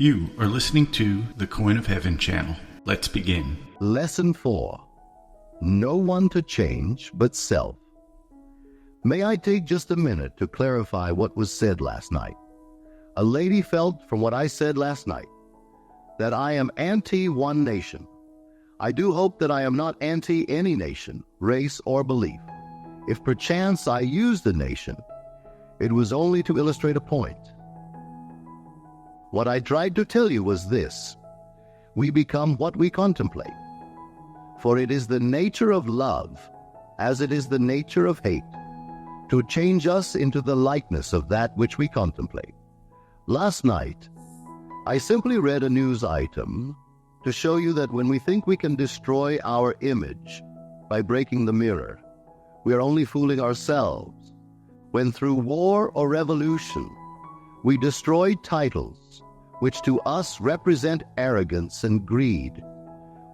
You are listening to the Coin of Heaven channel. Let's begin. Lesson 4. No one to change but self. May I take just a minute to clarify what was said last night? A lady felt from what I said last night that I am anti-one nation. I do hope that I am not anti any nation, race, or belief. If perchance I used the nation, it was only to illustrate a point. What I tried to tell you was this: we become what we contemplate. For it is the nature of love, as it is the nature of hate, to change us into the likeness of that which we contemplate. Last night, I simply read a news item to show you that when we think we can destroy our image by breaking the mirror, we are only fooling ourselves. When through war or revolution, we destroy titles which to us represent arrogance and greed,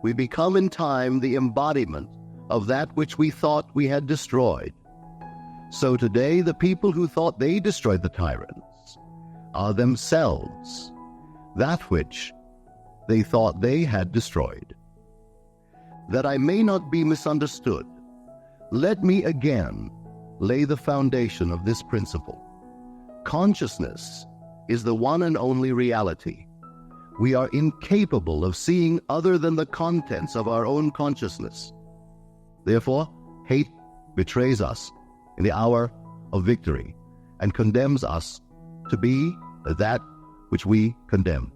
we become in time the embodiment of that which we thought we had destroyed. So today, the people who thought they destroyed the tyrants are themselves that which they thought they had destroyed. That I may not be misunderstood, let me again lay the foundation of this principle. Consciousness is the one and only reality. We are incapable of seeing other than the contents of our own consciousness. Therefore, hate betrays us in the hour of victory and condemns us to be that which we condemn.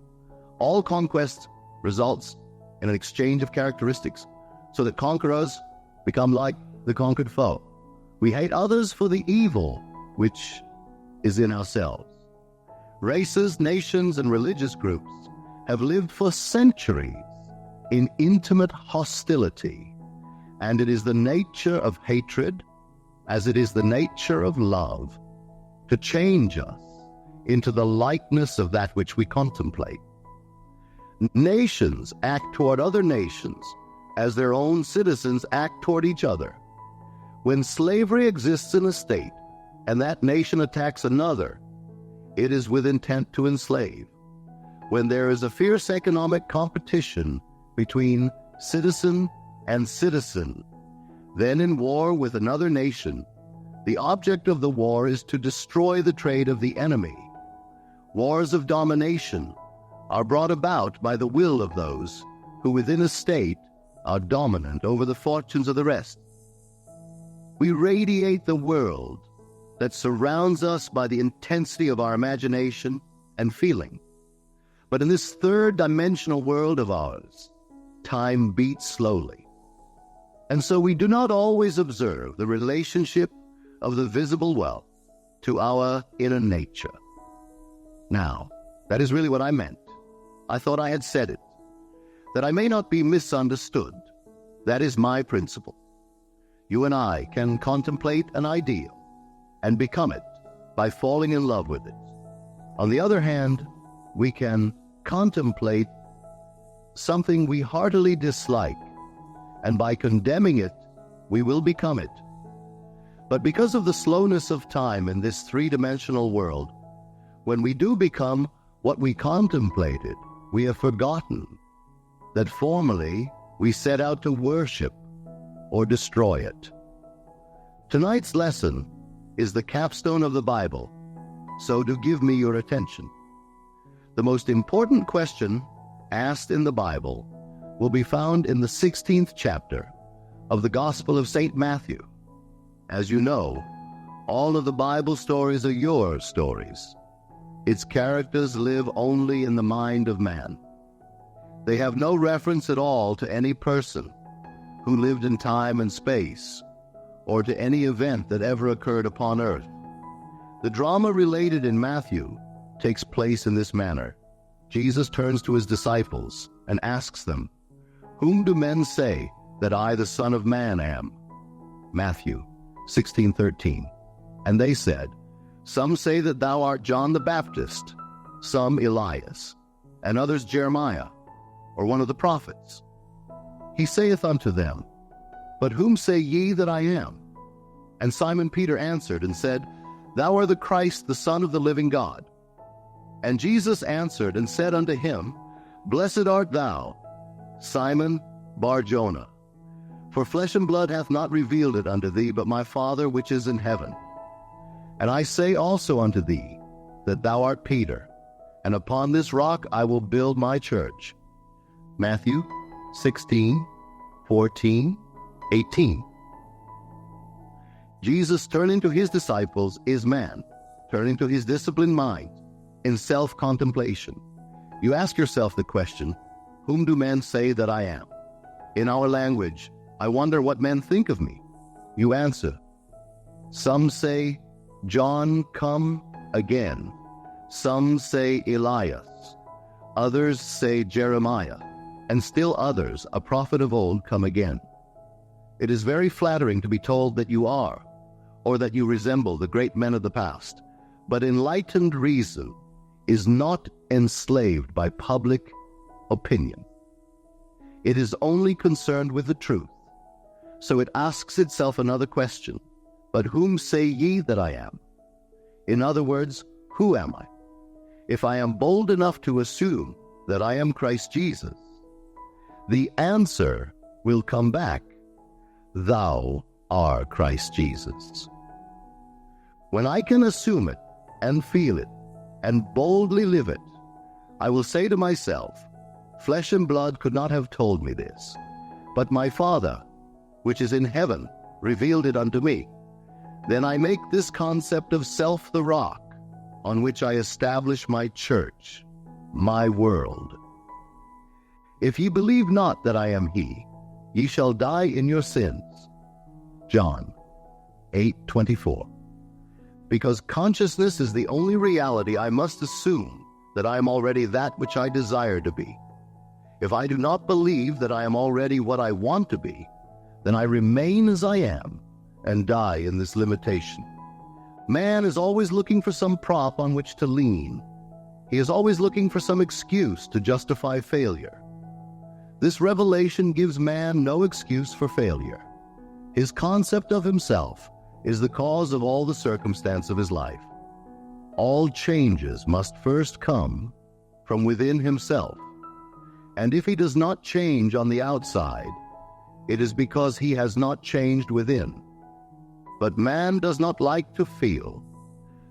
All conquest results in an exchange of characteristics, so that conquerors become like the conquered foe. We hate others for the evil which is in ourselves. Races, nations, and religious groups have lived for centuries in intimate hostility, and it is the nature of hatred, as it is the nature of love, to change us into the likeness of that which we contemplate. Nations act toward other nations as their own citizens act toward each other. When slavery exists in a state and that nation attacks another, it is with intent to enslave. When there is a fierce economic competition between citizen and citizen, then in war with another nation, the object of the war is to destroy the trade of the enemy. Wars of domination are brought about by the will of those who within a state are dominant over the fortunes of the rest. We radiate the world that surrounds us by the intensity of our imagination and feeling. But in this third-dimensional world of ours, time beats slowly. And so we do not always observe the relationship of the visible world to our inner nature. Now, that is really what I meant. I thought I had said it. That I may not be misunderstood, that is my principle. You and I can contemplate an ideal and become it by falling in love with it. On the other hand, we can contemplate something we heartily dislike, and by condemning it, we will become it. But because of the slowness of time in this three-dimensional world, when we do become what we contemplated, we have forgotten that formerly we set out to worship or destroy it. Tonight's lesson is the capstone of the Bible, so do give me your attention. The most important question asked in the Bible will be found in the 16th chapter of the Gospel of St. Matthew. As you know, all of the Bible stories are your stories. Its characters live only in the mind of man. They have no reference at all to any person who lived in time and space, or to any event that ever occurred upon earth. The drama related in Matthew takes place in this manner. Jesus turns to his disciples and asks them, "Whom do men say that I, the Son of Man, am?" Matthew 16:13. And they said, "Some say that thou art John the Baptist, some Elias, and others Jeremiah, or one of the prophets." He saith unto them, "But whom say ye that I am?" And Simon Peter answered and said, "Thou art the Christ, the Son of the living God." And Jesus answered and said unto him, Blessed art thou, Simon Bar-Jonah, for flesh and blood hath not revealed it unto thee, but my Father which is in heaven. And I say also unto thee, that thou art Peter, and upon this rock I will build my church. Matthew 16, 14, 18. Jesus, turning to his disciples, is man, turning to his disciplined mind, in self-contemplation. You ask yourself the question, whom do men say that I am? In our language, I wonder what men think of me. You answer, some say, John come again. Some say Elias. Others say Jeremiah. And still others, a prophet of old, come again. It is very flattering to be told that you are, or that you resemble the great men of the past. But enlightened reason is not enslaved by public opinion. It is only concerned with the truth. So it asks itself another question, but whom say ye that I am? In other words, who am I? If I am bold enough to assume that I am Christ Jesus, the answer will come back, thou art Christ Jesus. When I can assume it and feel it and boldly live it, I will say to myself, flesh and blood could not have told me this, but my Father, which is in heaven, revealed it unto me. Then I make this concept of self the rock on which I establish my church, my world. If ye believe not that I am he, ye shall die in your sins. John 8:24. Because consciousness is the only reality, I must assume that I am already that which I desire to be. If I do not believe that I am already what I want to be, then I remain as I am and die in this limitation. Man is always looking for some prop on which to lean. He is always looking for some excuse to justify failure. This revelation gives man no excuse for failure. His concept of himself is the cause of all the circumstance of his life. All changes must first come from within himself. And if he does not change on the outside, it is because he has not changed within. But man does not like to feel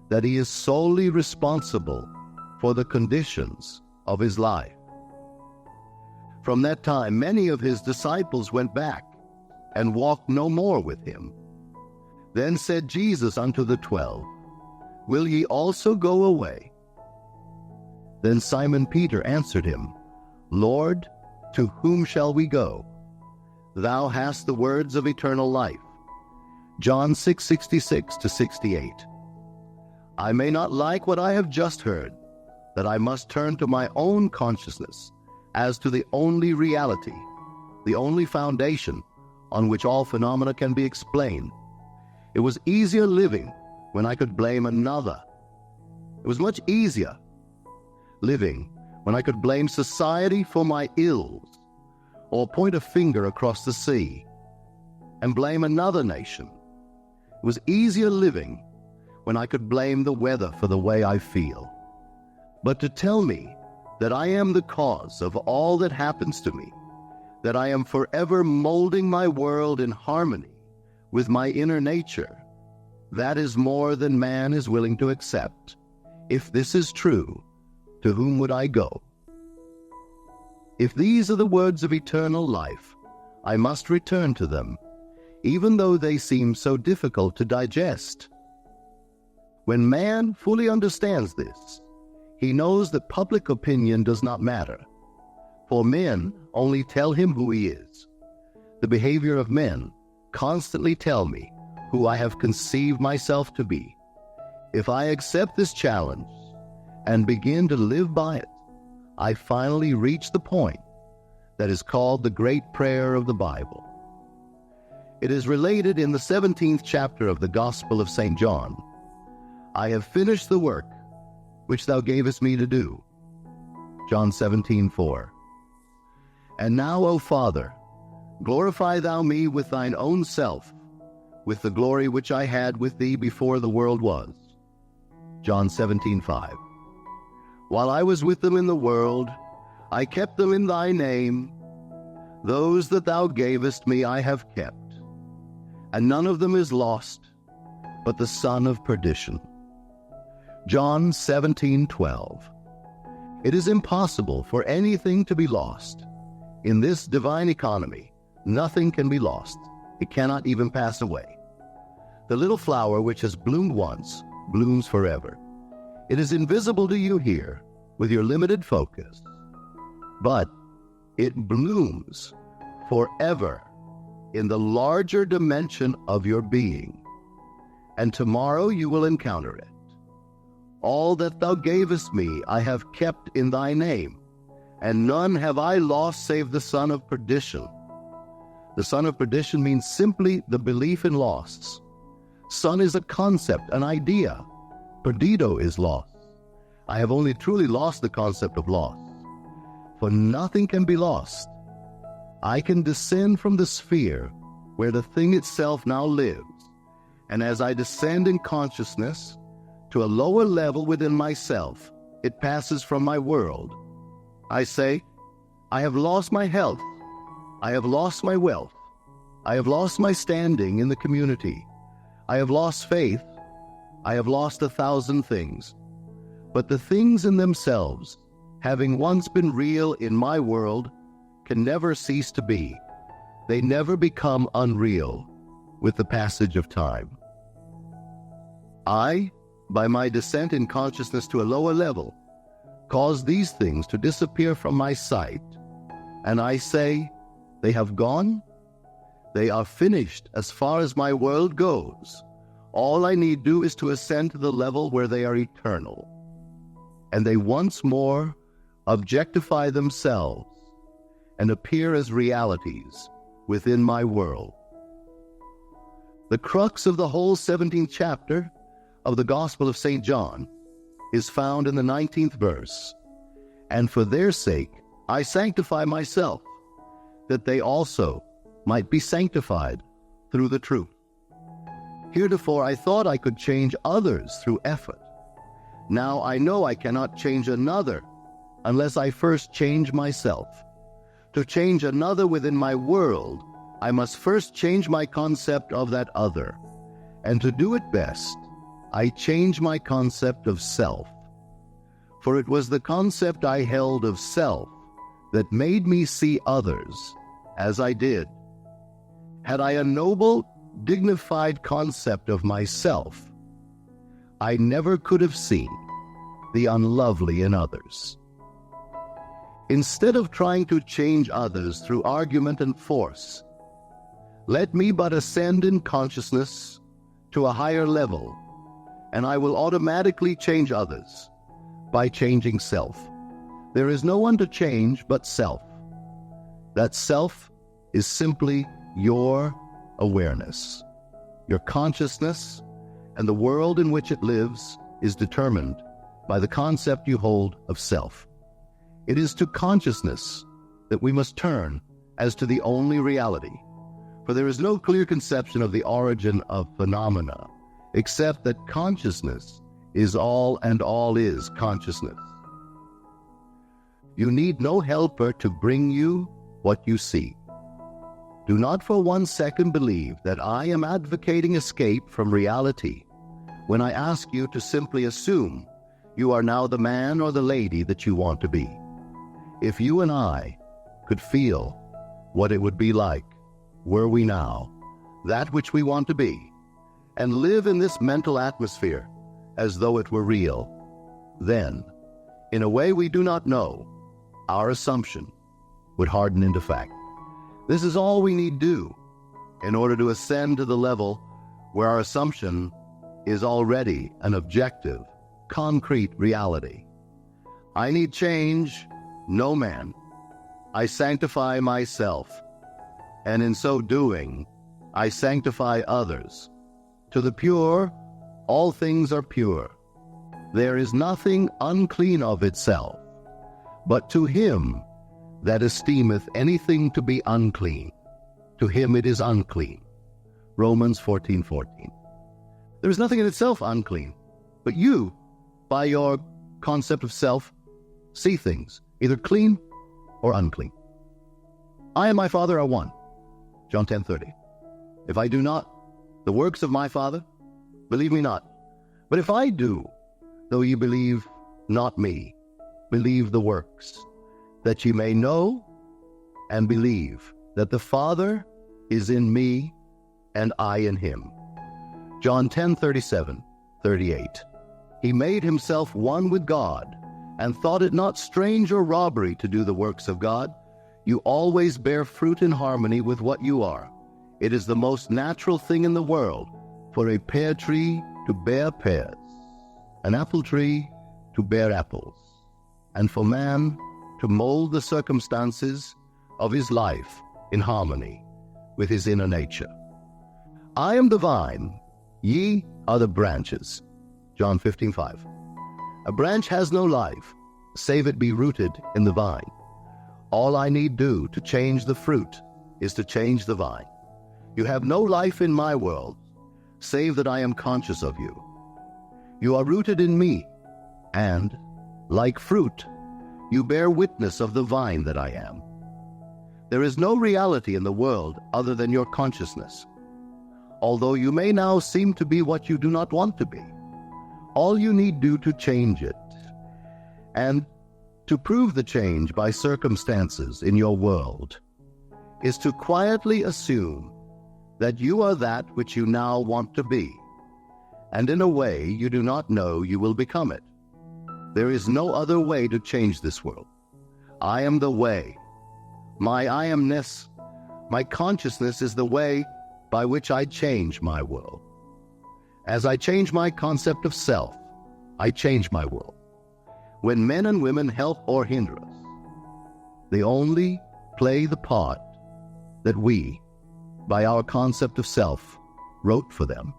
that he is solely responsible for the conditions of his life. From that time, many of his disciples went back and walked no more with him. Then said Jesus unto the 12, Will ye also go away? Then Simon Peter answered him, Lord, to whom shall we go? Thou hast the words of eternal life. John 6:66-68. I may not like what I have just heard, that I must turn to my own consciousness as to the only reality, the only foundation on which all phenomena can be explained. It was easier living when I could blame another. It was much easier living when I could blame society for my ills, or point a finger across the sea and blame another nation. It was easier living when I could blame the weather for the way I feel. But to tell me that I am the cause of all that happens to me, that I am forever molding my world in harmony with my inner nature, that is more than man is willing to accept. If this is true, to whom would I go? If these are the words of eternal life, I must return to them, even though they seem so difficult to digest. When man fully understands this, he knows that public opinion does not matter, for men only tell him who he is. The behavior of men constantly tell me who I have conceived myself to be. If I accept this challenge and begin to live by it, I finally reach the point that is called the great prayer of the Bible. It is related in the 17th chapter of the Gospel of St. John. I have finished the work which thou gavest me to do. John 17:4. And now, O Father, glorify thou me with thine own self, with the glory which I had with thee before the world was. John 17:5. While I was with them in the world, I kept them in thy name. Those that thou gavest me I have kept, and none of them is lost, but the son of perdition. John 17:12. It is impossible for anything to be lost. In this divine economy, nothing can be lost. It cannot even pass away. The little flower which has bloomed once blooms forever. It is invisible to you here with your limited focus, but it blooms forever in the larger dimension of your being. And tomorrow you will encounter it. All that thou gavest me I have kept in thy name, and none have I lost save the son of perdition. The son of perdition means simply the belief in loss. Son is a concept, an idea. Perdido is loss. I have only truly lost the concept of loss. For nothing can be lost. I can descend from the sphere where the thing itself now lives, and as I descend in consciousness to a lower level within myself, it passes from my world. I say, I have lost my health. I have lost my wealth. I have lost my standing in the community. I have lost faith. I have lost 1,000 things. But the things in themselves, having once been real in my world, can never cease to be. They never become unreal with the passage of time. I, by my descent in consciousness to a lower level, cause these things to disappear from my sight, and I say, they have gone. They are finished as far as my world goes. All I need do is to ascend to the level where they are eternal, and they once more objectify themselves and appear as realities within my world. The crux of the whole 17th chapter of the Gospel of St. John is found in the 19th verse. And for their sake I sanctify myself, that they also might be sanctified through the truth. Heretofore I thought I could change others through effort. Now I know I cannot change another unless I first change myself. To change another within my world, I must first change my concept of that other. And to do it best, I change my concept of self. For it was the concept I held of self that made me see others as I did. Had I a noble, dignified concept of myself, I never could have seen the unlovely in others. Instead of trying to change others through argument and force, let me but ascend in consciousness to a higher level, and I will automatically change others by changing self. There is no one to change but self. That self is simply your awareness. Your consciousness and the world in which it lives is determined by the concept you hold of self. It is to consciousness that we must turn as to the only reality, for there is no clear conception of the origin of phenomena, except that consciousness is all and all is consciousness. You need no helper to bring you what you see. Do not for 1 second believe that I am advocating escape from reality when I ask you to simply assume you are now the man or the lady that you want to be. If you and I could feel what it would be like were we now that which we want to be, and live in this mental atmosphere as though it were real, then, in a way we do not know, our assumption would harden into fact. This is all we need do in order to ascend to the level where our assumption is already an objective, concrete reality. I need change, no man. I sanctify myself, and in so doing, I sanctify others. To the pure, all things are pure. There is nothing unclean of itself, but to him that esteemeth anything to be unclean, to him it is unclean. Romans 14:14. There is nothing in itself unclean, but you, by your concept of self, see things, either clean or unclean. I and my Father are one. John 10:30. If I do not the works of my Father, believe me not. But if I do, though ye believe not me, believe the works, that ye may know and believe that the Father is in me and I in him. John 10:37-38. He made himself one with God, and thought it not strange or robbery to do the works of God. You always bear fruit in harmony with what you are. It is the most natural thing in the world for a pear tree to bear pears, an apple tree to bear apples, and for man to mold the circumstances of his life in harmony with his inner nature. I am the vine, ye are the branches. John 15:5. A branch has no life, save it be rooted in the vine. All I need do to change the fruit is to change the vine. You have no life in my world, save that I am conscious of you. You are rooted in me, and, like fruit, you bear witness of the vine that I am. There is no reality in the world other than your consciousness. Although you may now seem to be what you do not want to be, all you need do to change it, and to prove the change by circumstances in your world, is to quietly assume that you are that which you now want to be, and in a way you do not know you will become it. There is no other way to change this world. I am the way. My I amness, my consciousness is the way by which I change my world. As I change my concept of self, I change my world. When men and women help or hinder us, they only play the part that we, by our concept of self, wrote for them.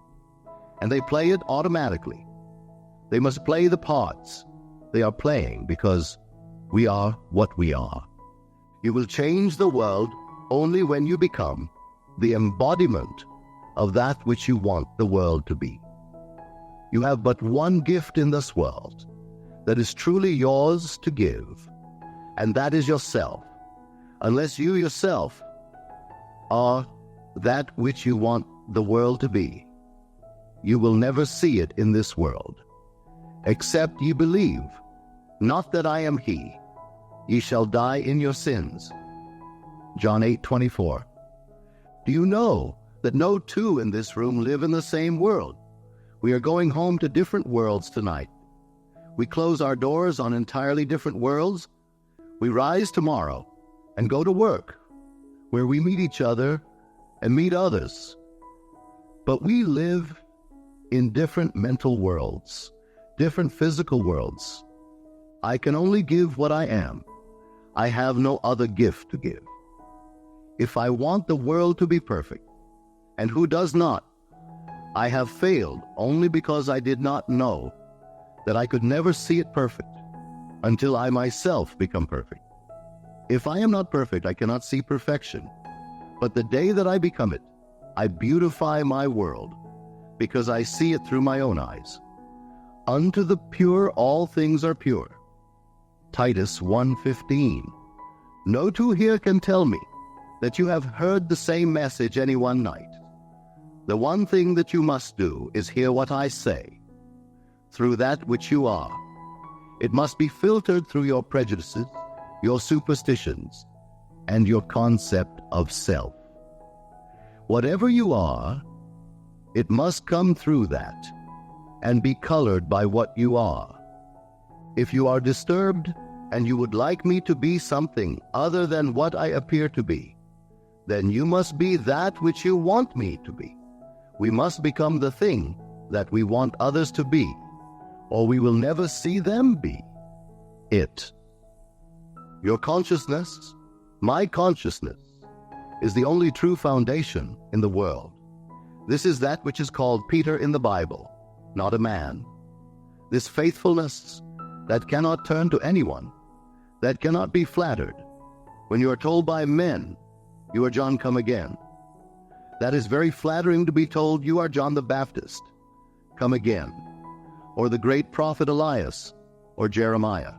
And they play it automatically. They must play the parts they are playing because we are what we are. You will change the world only when you become the embodiment of that which you want the world to be. You have but one gift in this world that is truly yours to give, and that is yourself. Unless you yourself are that which you want the world to be, you will never see it in this world, except ye believe, not that I am he, ye shall die in your sins. John 8:24. Do you know that no two in this room live in the same world? We are going home to different worlds tonight. We close our doors on entirely different worlds. We rise tomorrow and go to work, where we meet each other and meet others. But we live in different mental worlds, different physical worlds. I can only give what I am. I have no other gift to give. If I want the world to be perfect, and who does not, I have failed only because I did not know that I could never see it perfect until I myself become perfect. If I am not perfect, I cannot see perfection. But the day that I become it, I beautify my world because I see it through my own eyes. Unto the pure all things are pure. Titus 1:15. No two here can tell me that you have heard the same message any one night. The one thing that you must do is hear what I say. Through that which you are, it must be filtered through your prejudices, your superstitions, and your concept of self. Whatever you are, it must come through that and be colored by what you are. If you are disturbed and you would like me to be something other than what I appear to be, then you must be that which you want me to be. We must become the thing that we want others to be, or we will never see them be it. Your consciousness, my consciousness, is the only true foundation in the world. This is that which is called Peter in the Bible, not a man. This faithfulness that cannot turn to anyone, that cannot be flattered. When you are told by men, you are John come again, that is very flattering to be told you are John the Baptist, come again, or the great prophet Elias, or Jeremiah.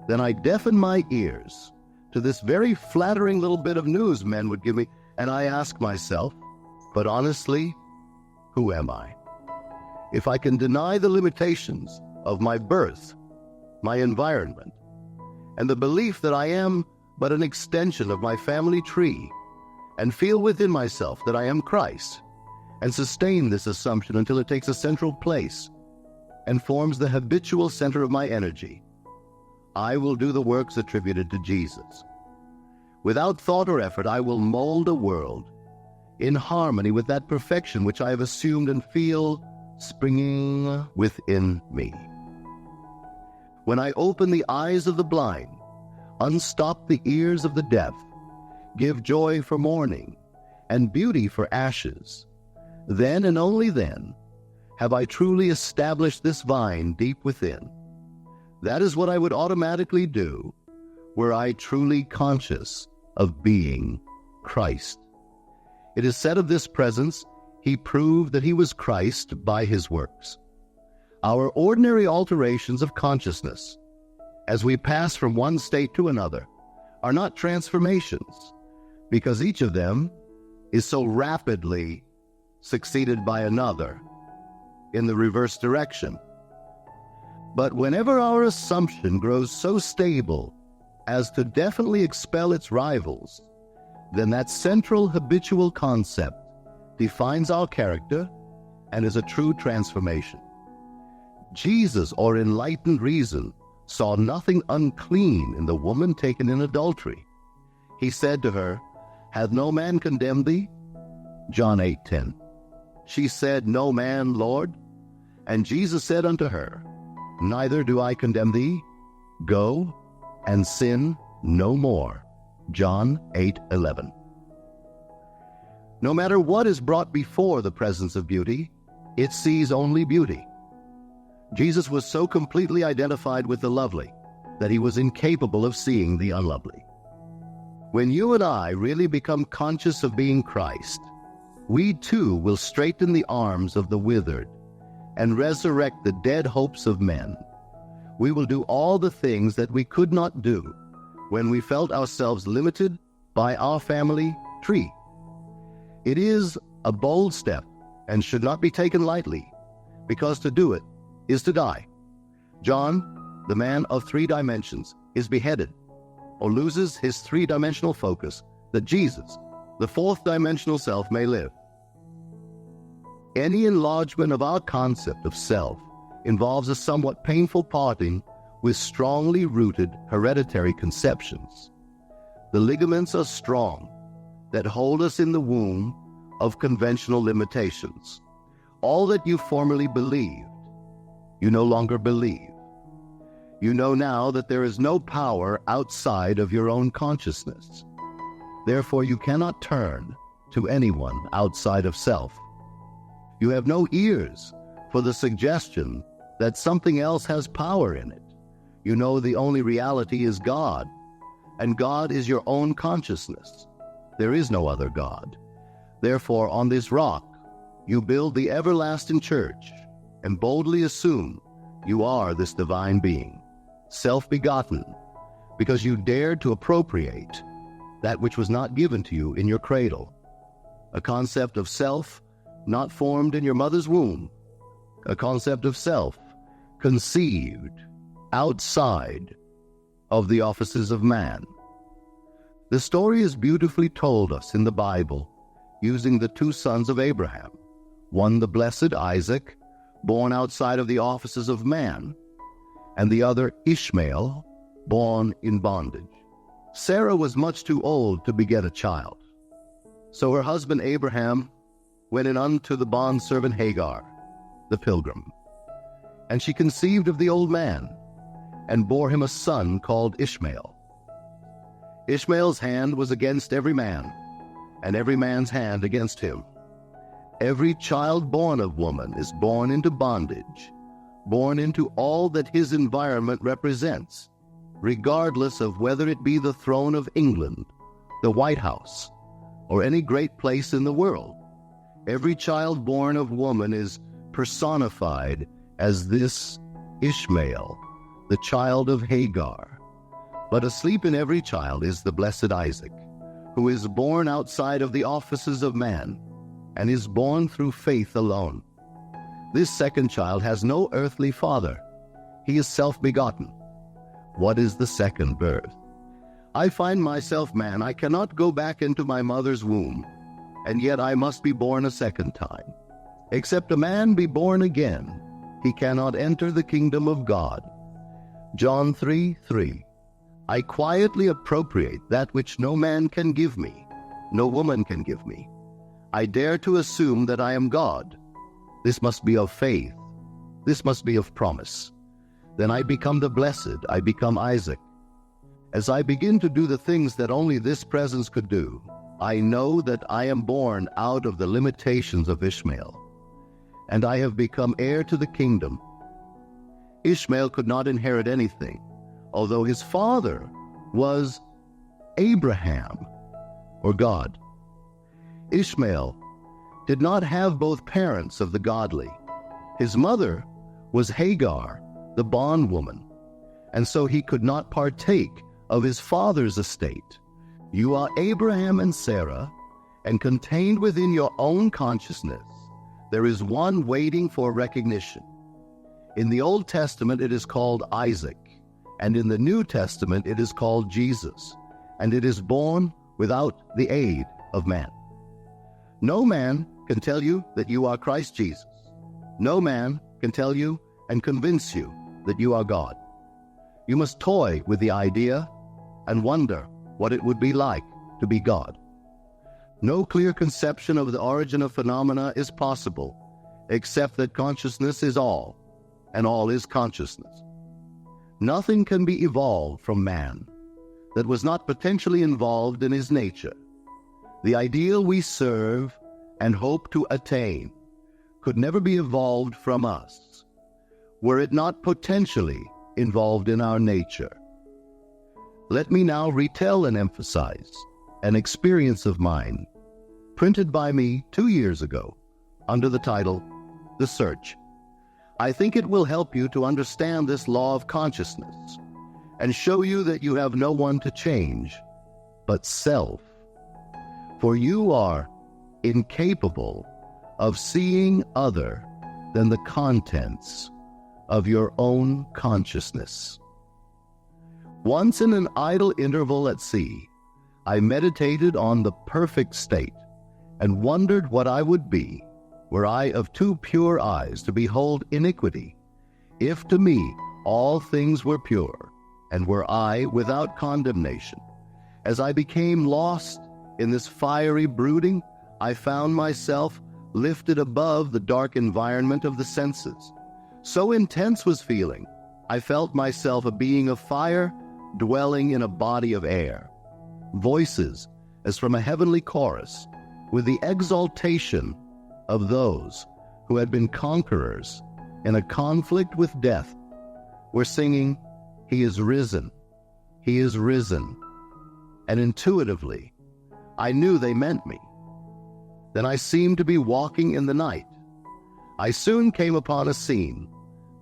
then I deafen my ears to this very flattering little bit of news men would give me, and I ask myself, but honestly, who am I? If I can deny the limitations of my birth, my environment, and the belief that I am but an extension of my family tree, and feel within myself that I am Christ, and sustain this assumption until it takes a central place and forms the habitual center of my energy, I will do the works attributed to Jesus. Without thought or effort, I will mold a world in harmony with that perfection which I have assumed and feel springing within me. When I open the eyes of the blind, unstop the ears of the deaf, give joy for mourning and beauty for ashes, then and only then have I truly established this vine deep within. That is what I would automatically do were I truly conscious of being Christ. It is said of this presence, he proved that he was Christ by his works. Our ordinary alterations of consciousness, as we pass from one state to another, are not transformations, because each of them is so rapidly succeeded by another in the reverse direction. But whenever our assumption grows so stable as to definitely expel its rivals, then that central habitual concept defines our character and is a true transformation. Jesus, or enlightened reason, saw nothing unclean in the woman taken in adultery. He said to her, "Hath no man condemned thee?" John 8:10. She said, "No man, Lord." And Jesus said unto her, "Neither do I condemn thee. Go and sin no more." John 8:11. No matter what is brought before the presence of beauty, it sees only beauty. Jesus was so completely identified with the lovely that he was incapable of seeing the unlovely. When you and I really become conscious of being Christ, we too will straighten the arms of the withered and resurrect the dead hopes of men. We will do all the things that we could not do when we felt ourselves limited by our family tree. It is a bold step and should not be taken lightly, because to do it is to die. John, the man of 3 dimensions, is beheaded or loses his 3-dimensional focus that Jesus, the 4th dimensional self, may live. Any enlargement of our concept of self involves a somewhat painful parting with strongly rooted hereditary conceptions. The ligaments are strong that hold us in the womb of conventional limitations. All that you formerly believed, you no longer believe. You know now that there is no power outside of your own consciousness. Therefore, you cannot turn to anyone outside of self. You have no ears for the suggestion that something else has power in it. You know the only reality is God, and God is your own consciousness. There is no other God. Therefore, on this rock, you build the everlasting church and boldly assume you are this divine being, self-begotten, because you dared to appropriate that which was not given to you in your cradle, a concept of self not formed in your mother's womb, a concept of self conceived outside of the offices of man. The story is beautifully told us in the Bible using the 2 sons of Abraham, one the blessed Isaac, born outside of the offices of man, and the other Ishmael, born in bondage. Sarah was much too old to beget a child, so her husband Abraham went in unto the bondservant Hagar, the pilgrim, and she conceived of the old man, and bore him a son called Ishmael. Ishmael's hand was against every man, and every man's hand against him. Every child born of woman is born into bondage, born into all that his environment represents, regardless of whether it be the throne of England, the White House, or any great place in the world. Every child born of woman is personified as this Ishmael, the child of Hagar, But asleep in every child is the blessed Isaac, who is born outside of the offices of man, and is born through faith alone. This second child has no earthly father. He is self-begotten. What is the second birth? I find myself man. I cannot go back into my mother's womb, and yet I must be born a second time. Except a man be born again, he cannot enter the kingdom of God. John 3:3. I quietly appropriate that which no man can give me, no woman can give me. I dare to assume that I am God. This must be of faith. This must be of promise. Then I become the blessed. I become Isaac. As I begin to do the things that only this presence could do, I know that I am born out of the limitations of Ishmael, and I have become heir to the kingdom. Ishmael could not inherit anything, although his father was Abraham, or God. Ishmael did not have both parents of the godly. His mother was Hagar, the bondwoman, and so he could not partake of his father's estate. You are Abraham and Sarah, and contained within your own consciousness, there is one waiting for recognition. In the Old Testament, it is called Isaac, and in the New Testament, it is called Jesus, and it is born without the aid of man. No man can tell you that you are Christ Jesus. No man can tell you and convince you that you are God. You must toy with the idea and wonder what it would be like to be God. No clear conception of the origin of phenomena is possible, except that consciousness is all, and all is consciousness. Nothing can be evolved from man that was not potentially involved in his nature. The ideal we serve and hope to attain could never be evolved from us, were it not potentially involved in our nature. Let me now retell and emphasize an experience of mine, printed by me 2 years ago, under the title, The Search. I think it will help you to understand this law of consciousness and show you that you have no one to change but self. For you are incapable of seeing other than the contents of your own consciousness. Once in an idle interval at sea, I meditated on the perfect state and wondered what I would be were I of too pure eyes to behold iniquity, if to me all things were pure, and were I without condemnation. As I became lost in this fiery brooding, I found myself lifted above the dark environment of the senses. So intense was feeling, I felt myself a being of fire dwelling in a body of air. Voices as from a heavenly chorus, with the exaltation of those who had been conquerors in a conflict with death, were singing, "He is risen, He is risen." And intuitively, I knew they meant me. Then I seemed to be walking in the night. I soon came upon a scene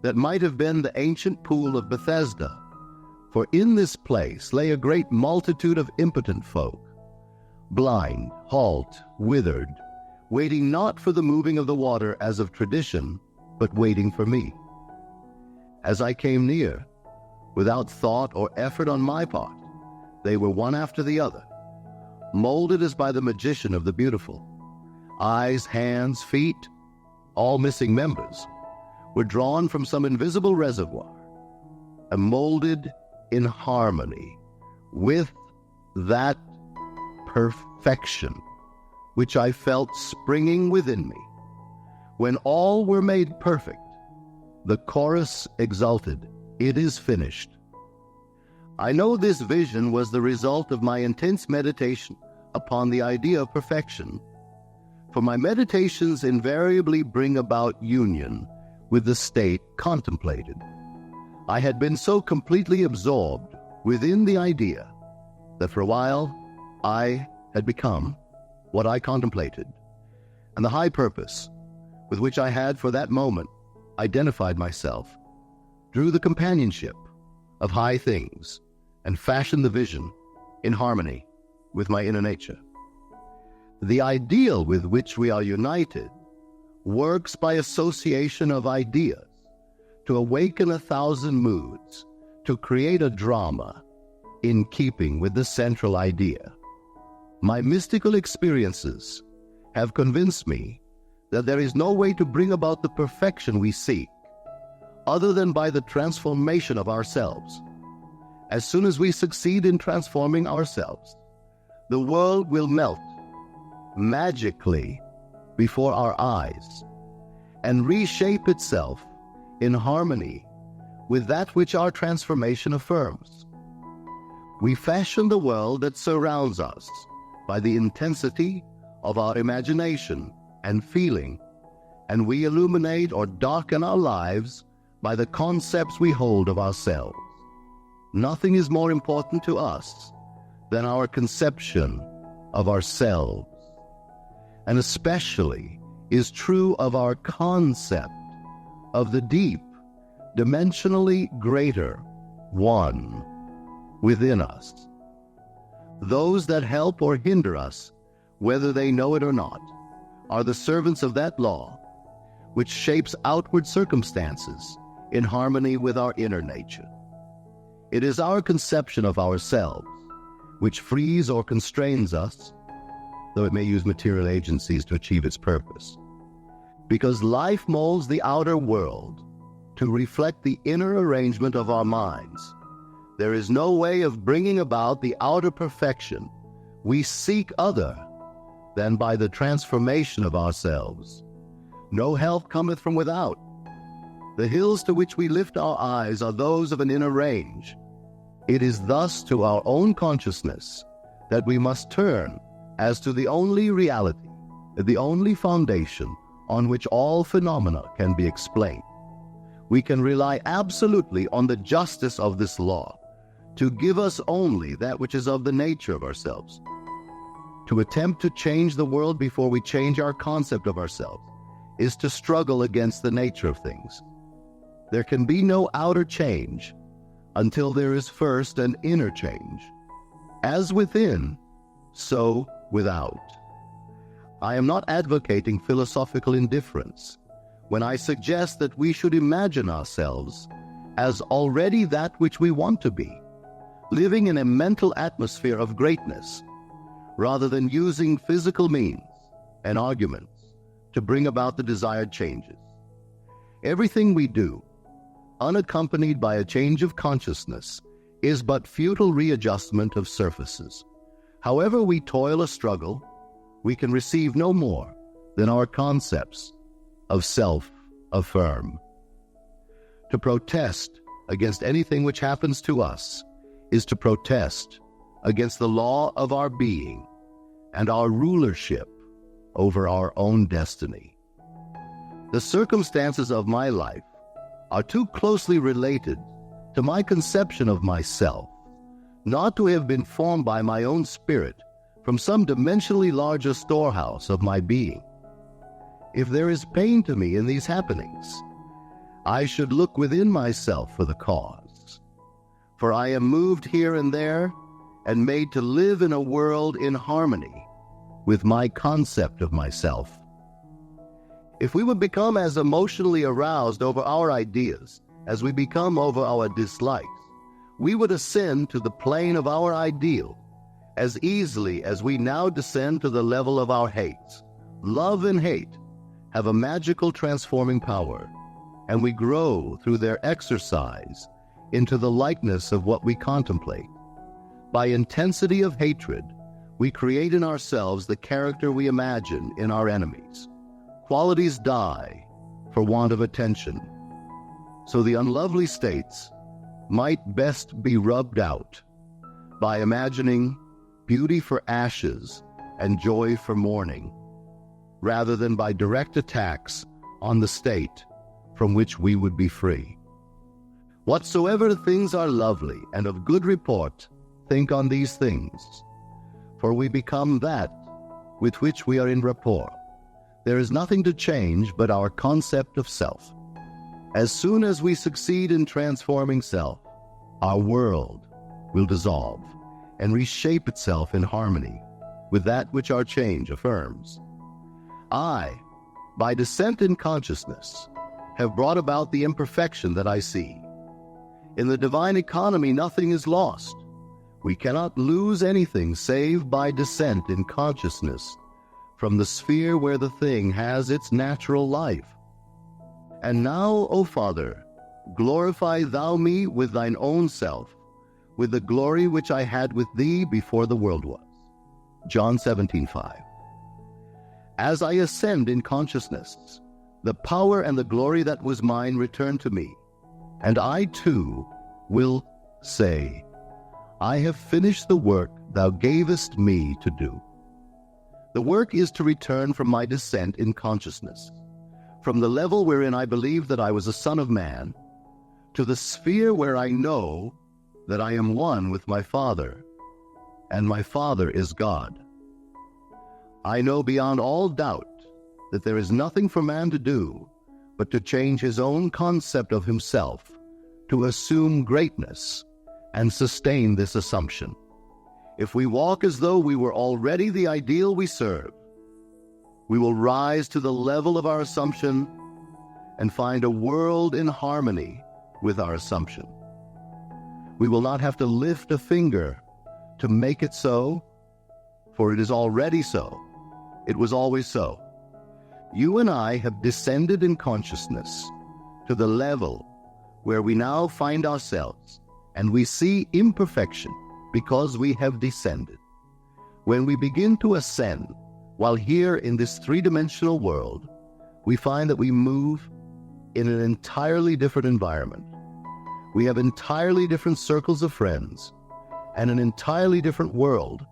that might have been the ancient pool of Bethesda, for in this place lay a great multitude of impotent folk, blind, halt, withered, waiting not for the moving of the water as of tradition, but waiting for me. As I came near, without thought or effort on my part, they were one after the other, molded as by the magician of the beautiful. Eyes, hands, feet, all missing members, were drawn from some invisible reservoir and molded in harmony with that perfection which I felt springing within me. When all were made perfect, the chorus exulted, "It is finished." I know this vision was the result of my intense meditation upon the idea of perfection, for my meditations invariably bring about union with the state contemplated. I had been so completely absorbed within the idea that for a while I had become what I contemplated, and the high purpose with which I had for that moment identified myself drew the companionship of high things and fashion the vision in harmony with my inner nature. The ideal with which we are united works by association of ideas to awaken 1,000 moods, to create a drama in keeping with the central idea. My mystical experiences have convinced me that there is no way to bring about the perfection we seek other than by the transformation of ourselves. As soon as we succeed in transforming ourselves, the world will melt magically before our eyes and reshape itself in harmony with that which our transformation affirms. We fashion the world that surrounds us by the intensity of our imagination and feeling, and we illuminate or darken our lives by the concepts we hold of ourselves. Nothing is more important to us than our conception of ourselves, and especially is true of our concept of the deep, dimensionally greater one within us. Those that help or hinder us, whether they know it or not, are the servants of that law which shapes outward circumstances in harmony with our inner nature. It is our conception of ourselves which frees or constrains us, though it may use material agencies to achieve its purpose. Because life molds the outer world to reflect the inner arrangement of our minds, there is no way of bringing about the outer perfection we seek other than by the transformation of ourselves. No help cometh from without. The hills to which we lift our eyes are those of an inner range. It is thus to our own consciousness that we must turn as to the only reality, the only foundation on which all phenomena can be explained. We can rely absolutely on the justice of this law to give us only that which is of the nature of ourselves. To attempt to change the world before we change our concept of ourselves is to struggle against the nature of things. There can be no outer change until there is first an inner change. As within, so without. I am not advocating philosophical indifference when I suggest that we should imagine ourselves as already that which we want to be, living in a mental atmosphere of greatness, rather than using physical means and arguments to bring about the desired changes. Everything we do, unaccompanied by a change of consciousness, is but futile readjustment of surfaces. However we toil or struggle, we can receive no more than our concepts of self affirm. To protest against anything which happens to us is to protest against the law of our being and our rulership over our own destiny. The circumstances of my life are too closely related to my conception of myself not to have been formed by my own spirit from some dimensionally larger storehouse of my being. If there is pain to me in these happenings, I should look within myself for the cause. For I am moved here and there and made to live in a world in harmony with my concept of myself. If we would become as emotionally aroused over our ideas as we become over our dislikes, we would ascend to the plane of our ideal as easily as we now descend to the level of our hates. Love and hate have a magical transforming power, and we grow through their exercise into the likeness of what we contemplate. By intensity of hatred, we create in ourselves the character we imagine in our enemies. Qualities die for want of attention, so the unlovely states might best be rubbed out by imagining beauty for ashes and joy for mourning, rather than by direct attacks on the state from which we would be free. Whatsoever things are lovely and of good report, think on these things, for we become that with which we are in rapport. There is nothing to change but our concept of self. As soon as we succeed in transforming self, our world will dissolve and reshape itself in harmony with that which our change affirms. I, by descent in consciousness, have brought about the imperfection that I see. In the divine economy, nothing is lost. We cannot lose anything save by descent in consciousness from the sphere where the thing has its natural life. And now, O Father, glorify thou me with thine own self, with the glory which I had with thee before the world was. John 17:5. As I ascend in consciousness, the power and the glory that was mine return to me, and I too will say, I have finished the work thou gavest me to do. The work is to return from my descent in consciousness, from the level wherein I believed that I was a son of man, to the sphere where I know that I am one with my Father, and my Father is God. I know beyond all doubt that there is nothing for man to do but to change his own concept of himself, to assume greatness and sustain this assumption. If we walk as though we were already the ideal we serve, we will rise to the level of our assumption and find a world in harmony with our assumption. We will not have to lift a finger to make it so, for it is already so. It was always so. You and I have descended in consciousness to the level where we now find ourselves, and we see imperfection because we have descended. When we begin to ascend, while here in this three-dimensional world, we find that we move in an entirely different environment. We have entirely different circles of friends and an entirely different world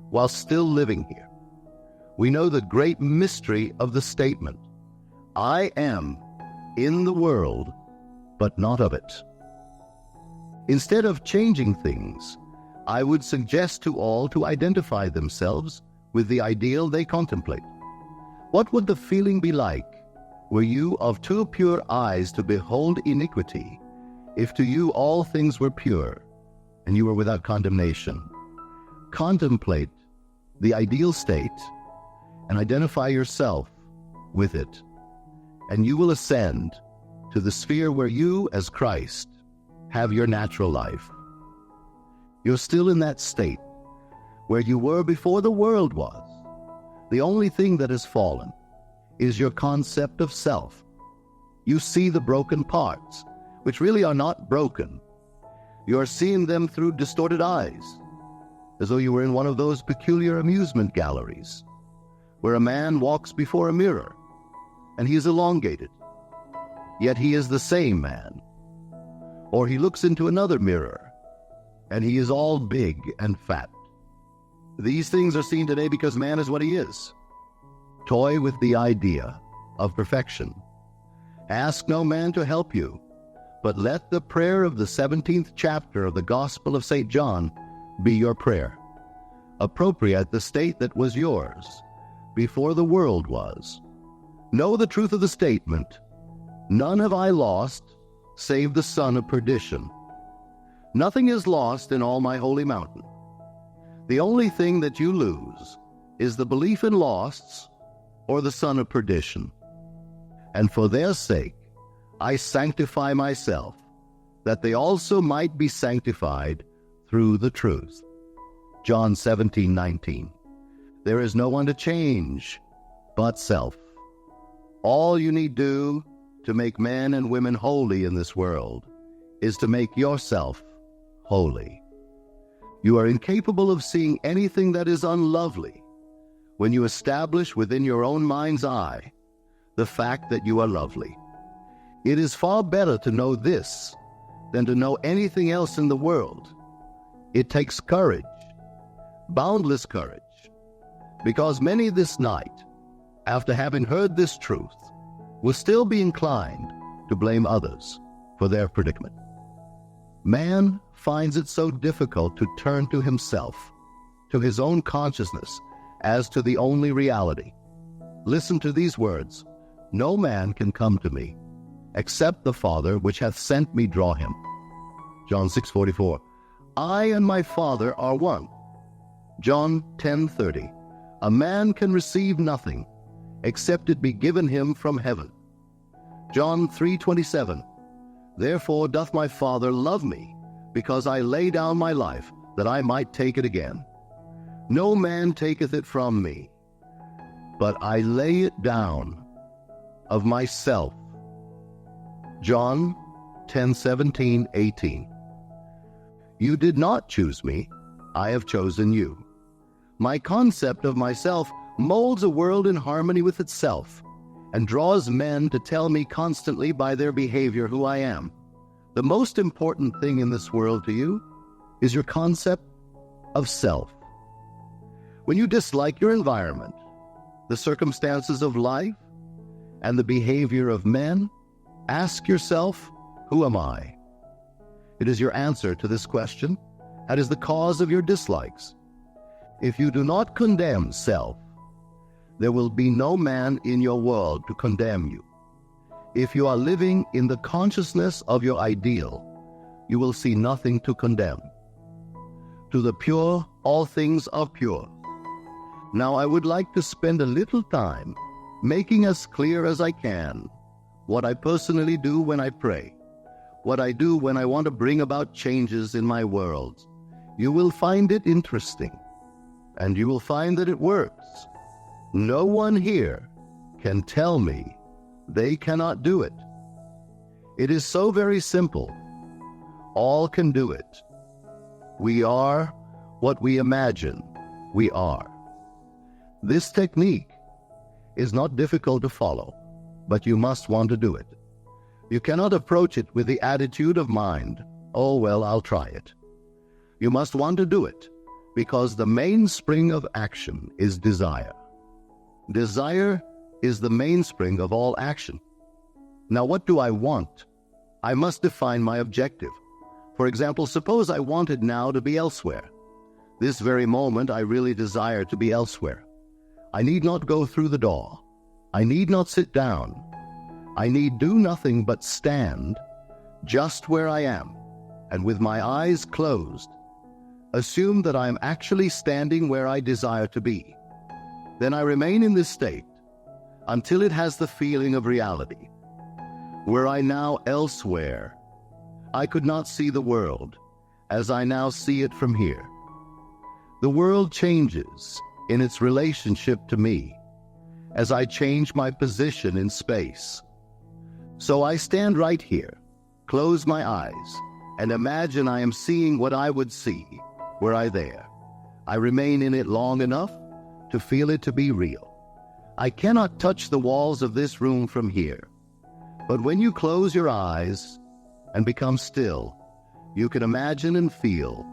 while still living here. We know the great mystery of the statement, I am in the world, but not of it. Instead of changing things, I would suggest to all to identify themselves with the ideal they contemplate. What would the feeling be like were you of too pure eyes to behold iniquity, if to you all things were pure and you were without condemnation? Contemplate the ideal state and identify yourself with it, and you will ascend to the sphere where you, as Christ, have your natural life. You're still in that state where you were before the world was. The only thing that has fallen is your concept of self. You see the broken parts, which really are not broken. You are seeing them through distorted eyes, as though you were in one of those peculiar amusement galleries, where a man walks before a mirror, and he is elongated, yet he is the same man. Or he looks into another mirror, and he is all big and fat. These things are seen today because man is what he is. Toy with the idea of perfection. Ask no man to help you, but let the prayer of the 17th chapter of the Gospel of St. John be your prayer. Appropriate the state that was yours before the world was. Know the truth of the statement, none have I lost save the son of perdition. Nothing is lost in all my holy mountain. The only thing that you lose is the belief in losts or the son of perdition. And for their sake I sanctify myself, that they also might be sanctified through the truth. John 17:19. There is no one to change but self. All you need do to make men and women holy in this world is to make yourself holy. You are incapable of seeing anything that is unlovely when you establish within your own mind's eye the fact that you are lovely. It is far better to know this than to know anything else in the world. It takes courage, boundless courage, because many this night, after having heard this truth, will still be inclined to blame others for their predicament. Man finds it so difficult to turn to himself, to his own consciousness, as to the only reality. Listen to these words, no man can come to me, except the Father which hath sent me draw him. John 6:44. I and my Father are one. John 10:30. A man can receive nothing except it be given him from heaven. John 3:27. Therefore doth my Father love me, because I lay down my life, that I might take it again. No man taketh it from me, but I lay it down of myself. John 10:17-18. You did not choose me, I have chosen you. My concept of myself molds a world in harmony with itself and draws men to tell me constantly by their behavior who I am. The most important thing in this world to you is your concept of self. When you dislike your environment, the circumstances of life, and the behavior of men, ask yourself, who am I? It is your answer to this question that is the cause of your dislikes. If you do not condemn self, there will be no man in your world to condemn you. If you are living in the consciousness of your ideal, you will see nothing to condemn. To the pure, all things are pure. Now I would like to spend a little time making as clear as I can what I personally do when I pray, what I do when I want to bring about changes in my world. You will find it interesting, and you will find that it works. No one here can tell me they cannot do it. It is so very simple. All can do it. We are what we imagine we are. This technique is not difficult to follow, but you must want to do it. You cannot approach it with the attitude of mind, oh well, I'll try it. You must want to do it, because the mainspring of action is desire. Desire is the mainspring of all action. Now what do I want? I must define my objective. For example, suppose I wanted now to be elsewhere. This very moment I really desire to be elsewhere. I need not go through the door. I need not sit down. I need do nothing but stand just where I am, and with my eyes closed, assume that I am actually standing where I desire to be. Then I remain in this state until it has the feeling of reality. Were I now elsewhere, I could not see the world as I now see it from here. The world changes in its relationship to me as I change my position in space. So I stand right here, close my eyes, and imagine I am seeing what I would see were I there. I remain in it long enough to feel it to be real. I cannot touch the walls of this room from here, but when you close your eyes and become still, you can imagine and feel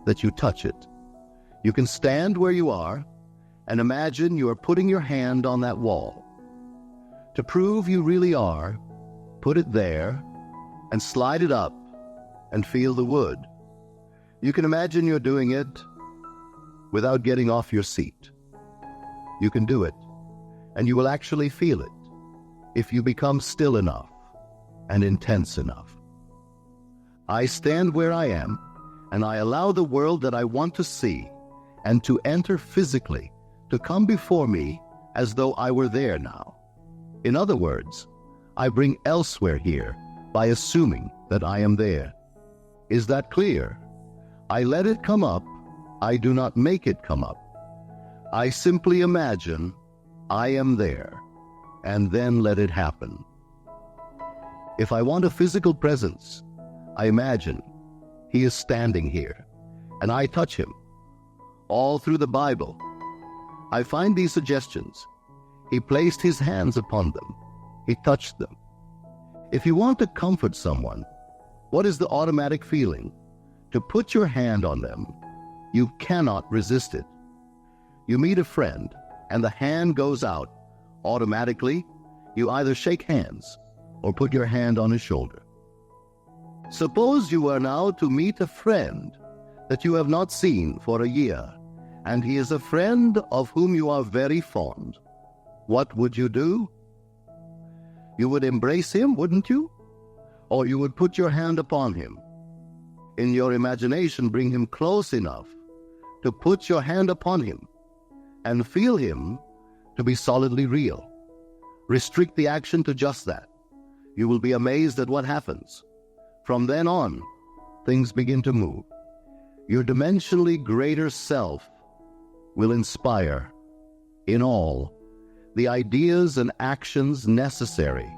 that you touch it. You can stand where you are and imagine you are putting your hand on that wall. To prove you really are, put it there and slide it up and feel the wood. You can imagine you're doing it without getting off your seat. You can do it, and you will actually feel it if you become still enough and intense enough. I stand where I am, and I allow the world that I want to see and to enter physically to come before me as though I were there now. In other words, I bring elsewhere here by assuming that I am there. Is that clear? I let it come up. I do not make it come up. I simply imagine I am there, and then let it happen. If I want a physical presence, I imagine he is standing here, and I touch him. All through the Bible, I find these suggestions. He placed his hands upon them. He touched them. If you want to comfort someone, what is the automatic feeling? To put your hand on them. You cannot resist it. You meet a friend, and the hand goes out. Automatically, you either shake hands or put your hand on his shoulder. Suppose you are now to meet a friend that you have not seen for a year, and he is a friend of whom you are very fond. What would you do? You would embrace him, wouldn't you? Or you would put your hand upon him. in your imagination, bring him close enough to put your hand upon him and feel him to be solidly real. Restrict the action to just that. You will be amazed at what happens. From then on, things begin to move. Your dimensionally greater self will inspire, in all, the ideas and actions necessary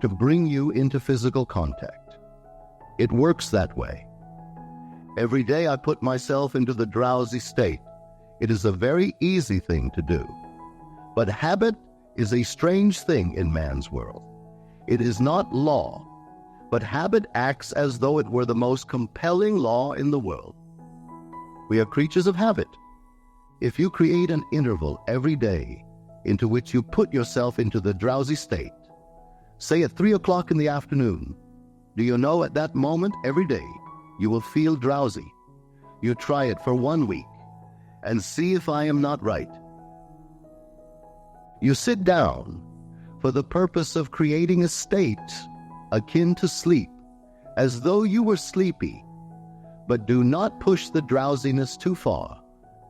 to bring you into physical contact. It works that way. Every day I put myself into the drowsy state. It is a very easy thing to do. But habit is a strange thing in man's world. It is not law, but habit acts as though it were the most compelling law in the world. We are creatures of habit. If you create an interval every day into which you put yourself into the drowsy state, say at 3 o'clock in the afternoon, do you know at that moment every day you will feel drowsy? You try it for 1 week and see if I am not right. You sit down for the purpose of creating a state akin to sleep, as though you were sleepy, but do not push the drowsiness too far,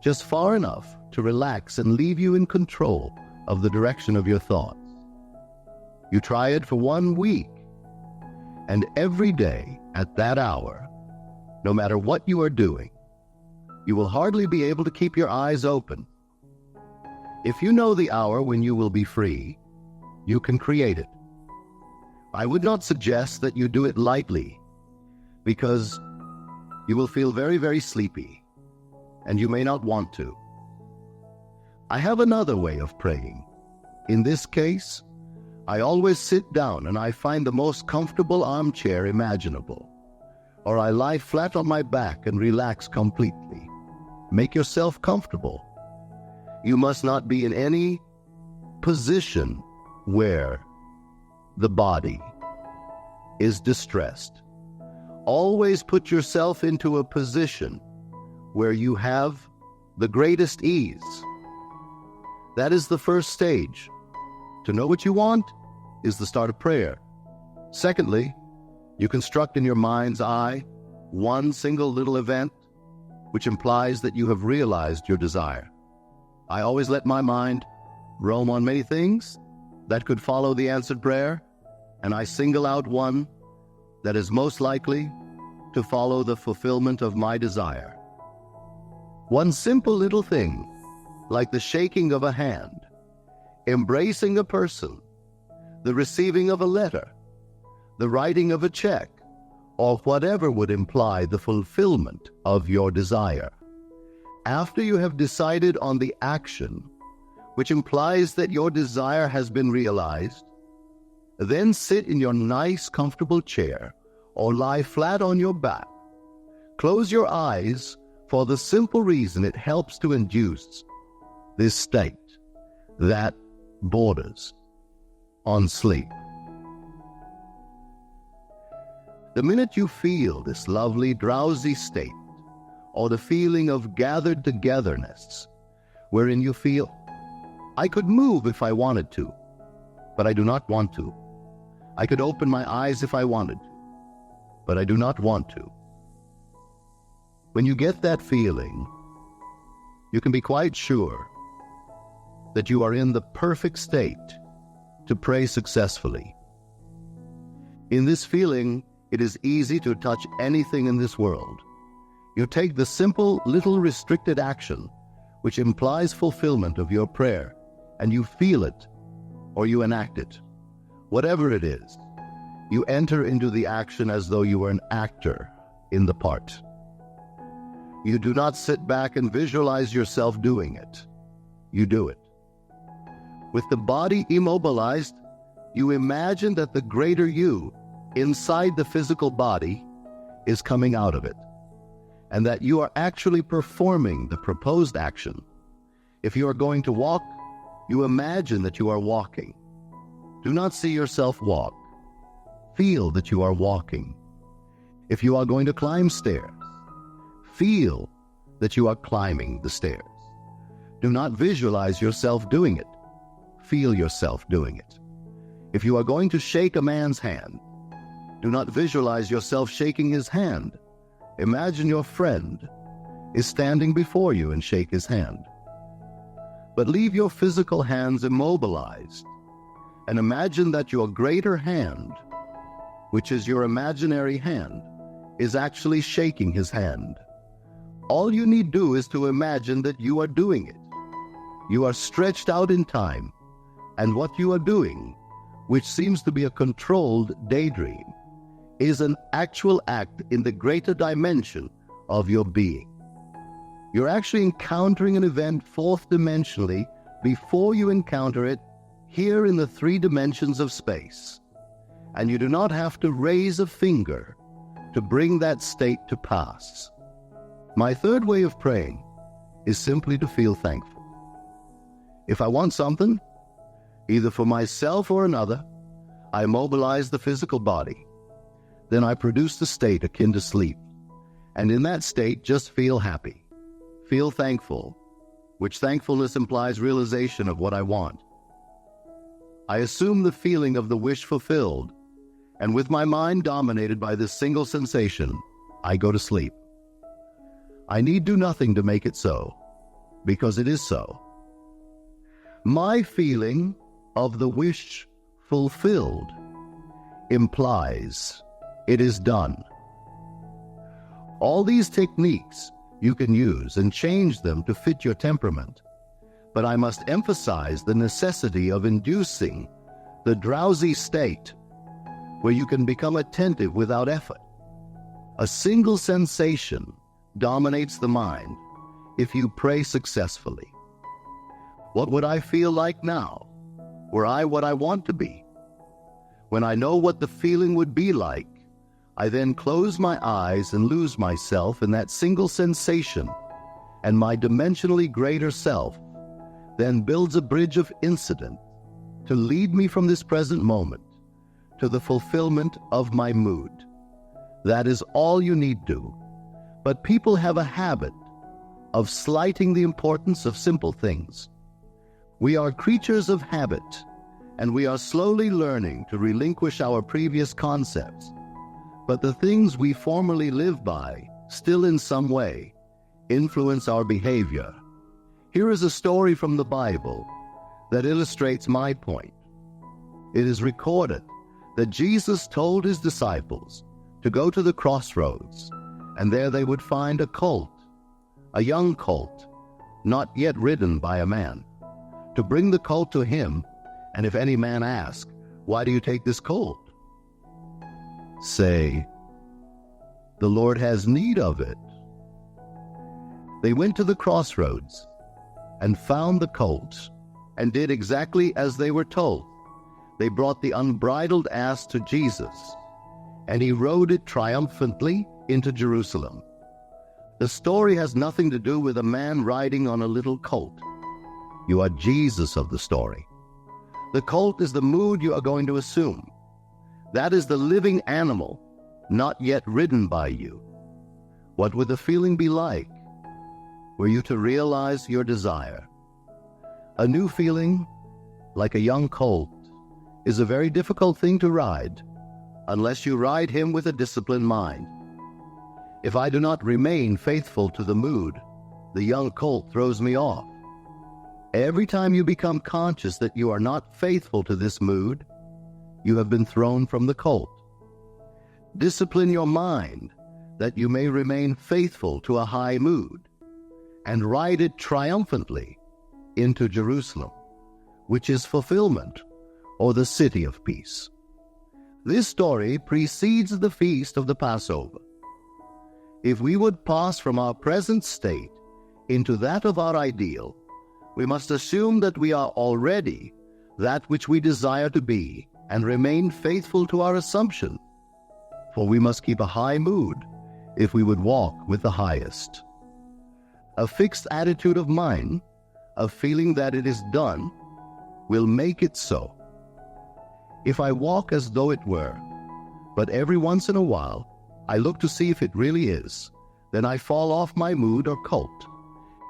just far enough to relax and leave you in control of the direction of your thoughts. You try it for 1 week, and every day at that hour, no matter what you are doing, you will hardly be able to keep your eyes open. If you know the hour when you will be free, you can create it. I would not suggest that you do it lightly, because you will feel very, very sleepy, and you may not want to. I have another way of praying. In this case, I always sit down and I find the most comfortable armchair imaginable, or I lie flat on my back and relax completely. Make yourself comfortable. You must not be in any position where the body is distressed. Always put yourself into a position where you have the greatest ease. That is the first stage. To know what you want is the start of prayer. Secondly, you construct in your mind's eye one single little event which implies that you have realized your desire. I always let my mind roam on many things that could follow the answered prayer, and I single out one that is most likely to follow the fulfillment of my desire. One simple little thing, like the shaking of a hand, embracing a person, the receiving of a letter, the writing of a check, or whatever would imply the fulfillment of your desire. After you have decided on the action, which implies that your desire has been realized, then sit in your nice, comfortable chair or lie flat on your back. Close your eyes for the simple reason it helps to induce this state that borders on sleep. The minute you feel this lovely drowsy state, or the feeling of gathered togetherness, wherein you feel, I could move if I wanted to, but I do not want to. I could open my eyes if I wanted to, but I do not want to. When you get that feeling, you can be quite sure that you are in the perfect state to pray successfully. In this feeling, it is easy to touch anything in this world. You take the simple, little restricted action, which implies fulfillment of your prayer, and you feel it, or you enact it. Whatever it is, you enter into the action as though you were an actor in the part. You do not sit back and visualize yourself doing it. You do it. With the body immobilized, you imagine that the greater you, inside the physical body, is coming out of it, and that you are actually performing the proposed action. If you are going to walk, you imagine that you are walking. Do not see yourself walk. Feel that you are walking. If you are going to climb stairs, feel that you are climbing the stairs. Do not visualize yourself doing it. Feel yourself doing it. If you are going to shake a man's hand, do not visualize yourself shaking his hand. Imagine your friend is standing before you and shake his hand. But leave your physical hands immobilized and imagine that your greater hand, which is your imaginary hand, is actually shaking his hand. All you need do is to imagine that you are doing it. You are stretched out in time, and what you are doing, which seems to be a controlled daydream, is an actual act in the greater dimension of your being. You're actually encountering an event fourth dimensionally before you encounter it here in the 3 dimensions of space. And you do not have to raise a finger to bring that state to pass. My third way of praying is simply to feel thankful. If I want something, either for myself or another, I mobilize the physical body. Then I produce the state akin to sleep. And in that state, just feel happy. Feel thankful, which thankfulness implies realization of what I want. I assume the feeling of the wish fulfilled, and with my mind dominated by this single sensation, I go to sleep. I need do nothing to make it so, because it is so. My feeling of the wish fulfilled implies it is done. All these techniques you can use and change them to fit your temperament, but I must emphasize the necessity of inducing the drowsy state where you can become attentive without effort. A single sensation dominates the mind if you pray successfully. What would I feel like now were I what I want to be? When I know what the feeling would be like, I then close my eyes and lose myself in that single sensation, and my dimensionally greater self then builds a bridge of incident to lead me from this present moment to the fulfillment of my mood. That is all you need do. But people have a habit of slighting the importance of simple things. We are creatures of habit, and we are slowly learning to relinquish our previous concepts. But the things we formerly lived by still in some way influence our behavior. Here is a story from the Bible that illustrates my point. It is recorded that Jesus told his disciples to go to the crossroads, and there they would find a colt, a young colt, not yet ridden by a man, to bring the colt to him, and if any man ask, "Why do you take this colt?" say, "The Lord has need of it." They went to the crossroads and found the colt and did exactly as they were told. They brought the unbridled ass to Jesus, and he rode it triumphantly into Jerusalem. The story has nothing to do with a man riding on a little colt. You are Jesus of the story. The colt is the mood you are going to assume. That is the living animal, not yet ridden by you. What would the feeling be like were you to realize your desire? A new feeling, like a young colt, is a very difficult thing to ride, unless you ride him with a disciplined mind. If I do not remain faithful to the mood, the young colt throws me off. Every time you become conscious that you are not faithful to this mood, you have been thrown from the colt. Discipline your mind that you may remain faithful to a high mood, and ride it triumphantly into Jerusalem, which is fulfillment, or the city of peace. This story precedes the feast of the Passover. If we would pass from our present state into that of our ideal, we must assume that we are already that which we desire to be and remain faithful to our assumption, for we must keep a high mood if we would walk with the highest. A fixed attitude of mind, of feeling that it is done, will make it so. If I walk as though it were, but every once in a while I look to see if it really is, then I fall off my mood or colt.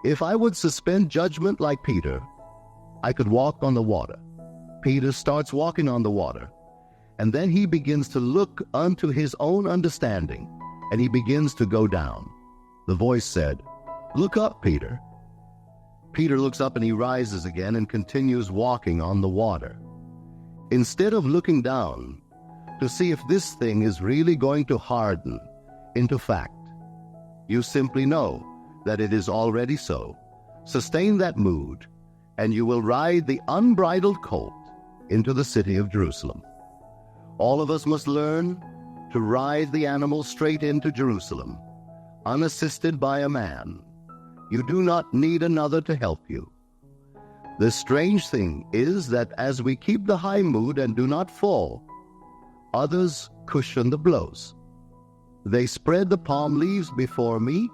If I would suspend judgment like Peter, I could walk on the water. Peter starts walking on the water, and then he begins to look unto his own understanding, and he begins to go down. The voice said, "Look up, Peter." Peter looks up and he rises again and continues walking on the water. Instead of looking down to see if this thing is really going to harden into fact, you simply know that it is already so. Sustain that mood, and you will ride the unbridled colt into the city of Jerusalem. All of us must learn to ride the animal straight into Jerusalem, unassisted by a man. You do not need another to help you. The strange thing is that as we keep the high mood and do not fall, others cushion the blows. They spread the palm leaves before me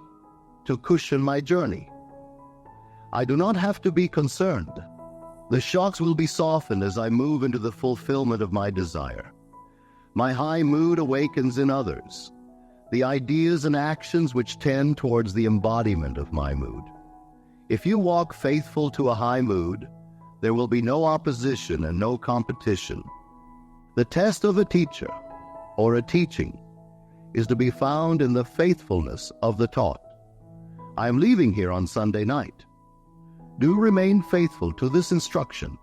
to cushion my journey. I do not have to be concerned. The shocks will be softened as I move into the fulfillment of my desire. My high mood awakens in others the ideas and actions which tend towards the embodiment of my mood. If you walk faithful to a high mood, there will be no opposition and no competition. The test of a teacher or a teaching is to be found in the faithfulness of the taught. I am leaving here on Sunday night. Do remain faithful to this instruction.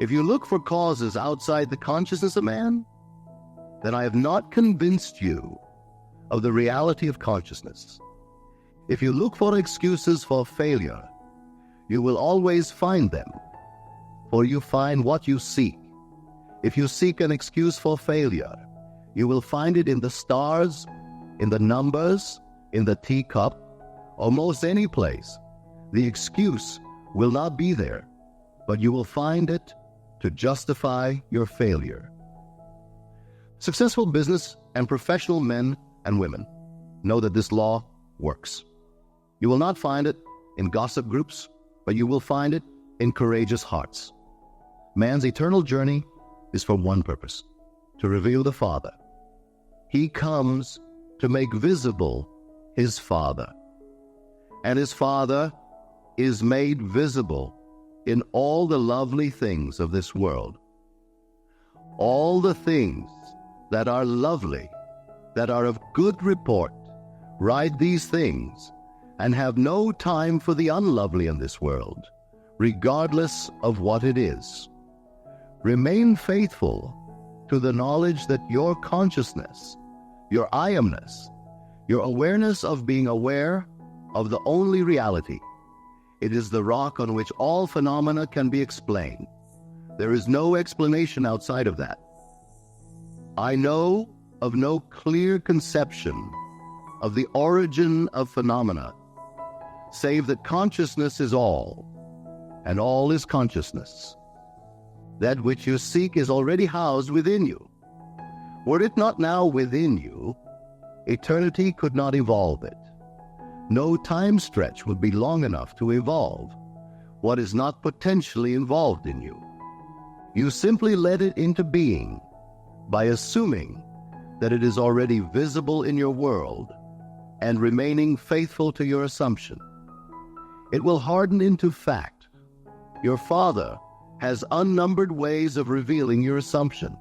If you look for causes outside the consciousness of man, then I have not convinced you of the reality of consciousness. If you look for excuses for failure, you will always find them, for you find what you seek. If you seek an excuse for failure, you will find it in the stars, in the numbers, in the teacup, or most any place. The excuse will not be there, but you will find it to justify your failure. Successful business and professional men and women know that this law works. You will not find it in gossip groups, but you will find it in courageous hearts. Man's eternal journey is for one purpose: to reveal the Father. He comes to make visible his Father, and his Father is made visible in all the lovely things of this world. All the things that are lovely, that are of good report, ride these things and have no time for the unlovely in this world, regardless of what it is. Remain faithful to the knowledge that your consciousness, your I amness, your awareness of being aware of the only reality, it is the rock on which all phenomena can be explained. There is no explanation outside of that. I know of no clear conception of the origin of phenomena, save that consciousness is all, and all is consciousness. That which you seek is already housed within you. Were it not now within you, eternity could not evolve it. No time stretch would be long enough to evolve what is not potentially involved in you. You simply let it into being by assuming that it is already visible in your world and remaining faithful to your assumption. It will harden into fact. Your Father has unnumbered ways of revealing your assumption.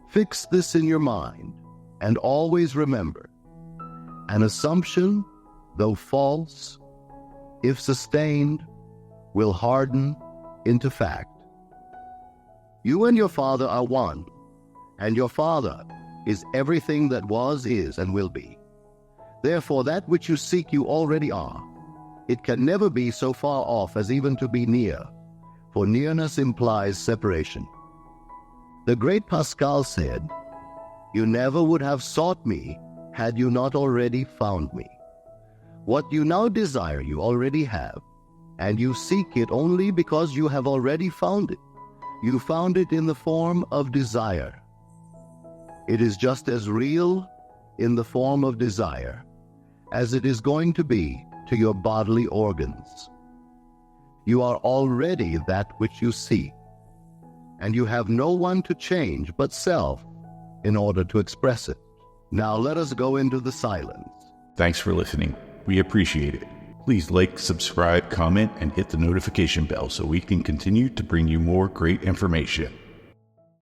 Fix this in your mind and always remember, an assumption, though false, if sustained, will harden into fact. You and your Father are one, and your Father is everything that was, is, and will be. Therefore, that which you seek you already are. It can never be so far off as even to be near, for nearness implies separation. The great Pascal said, "You never would have sought me had you not already found me." What you now desire you already have, and you seek it only because you have already found it. You found it in the form of desire. It is just as real in the form of desire as it is going to be to your bodily organs. You are already that which you seek, and you have no one to change but self in order to express it. Now let us go into the silence. Thanks for listening. We appreciate it. Please like, subscribe, comment, and hit the notification bell so we can continue to bring you more great information.